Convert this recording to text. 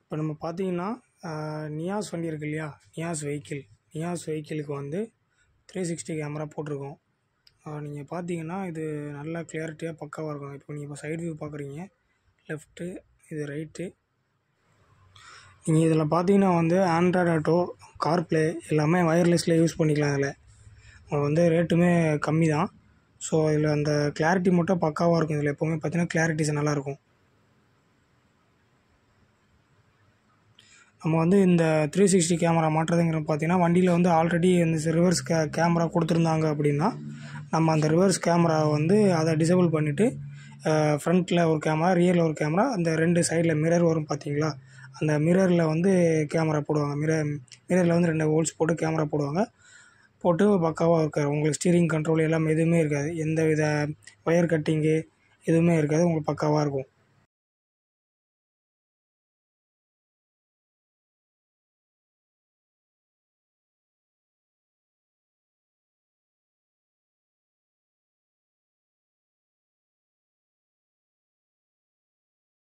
இப்போ நம்ம பார்த்தீங்கன்னா நியாஸ் வண்டி இருக்கு இல்லையா, நியாஸ் வெஹிக்கிளுக்கு வந்து 360 கேமரா போட்டிருக்கோம். நீங்கள் பார்த்தீங்கன்னா இது நல்லா கிளியாரிட்டியாக பக்காவாக இருக்கும். இப்போ நீங்கள் சைடு வியூ பார்க்குறீங்க, லெஃப்ட்டு, இது ரைட்டு. நீங்கள் இதில் பார்த்தீங்கன்னா வந்து ஆண்ட்ராய்டு ஆட்டோ, கார்ப்ளே எல்லாமே வயர்லெஸில் யூஸ் பண்ணிக்கலாம். இதில் வந்து ரேட்டுமே கம்மி தான். ஸோ இதில் அந்த கிளாரிட்டி மட்டும் பக்காவாக இருக்கும். இதில் எப்போவுமே பார்த்தீங்கன்னா கிளாரிட்டிஸ் நல்லாயிருக்கும். நம்ம வந்து இந்த 360 கேமரா மாட்டுறதுங்கிறது பார்த்தீங்கன்னா, வண்டியில் வந்து ஆல்ரெடி இந்த ரிவர்ஸ் கேமரா கொடுத்துருந்தாங்க அப்படின்னா, நம்ம அந்த ரிவர்ஸ் கேமராவை வந்து அதை டிசேபிள் பண்ணிவிட்டு ஃப்ரண்ட்டில் ஒரு கேமரா, ரியரில் ஒரு கேமரா, அந்த 2 சைடில் மிரர் வரும் பார்த்தீங்களா, அந்த மிரரில் வந்து கேமரா போடுவாங்க. மிரரில் வந்து 2 ஹோல்ஸ் போட்டு கேமரா போட்டு பக்காவாக இருக்காது. உங்களுக்கு ஸ்டீரிங் கண்ட்ரோல் எல்லாமே எதுவுமே இருக்காது. எந்த வித ஒயர் கட்டிங்கு எதுவுமே இருக்காது. உங்களுக்கு பக்காவாக இருக்கும்.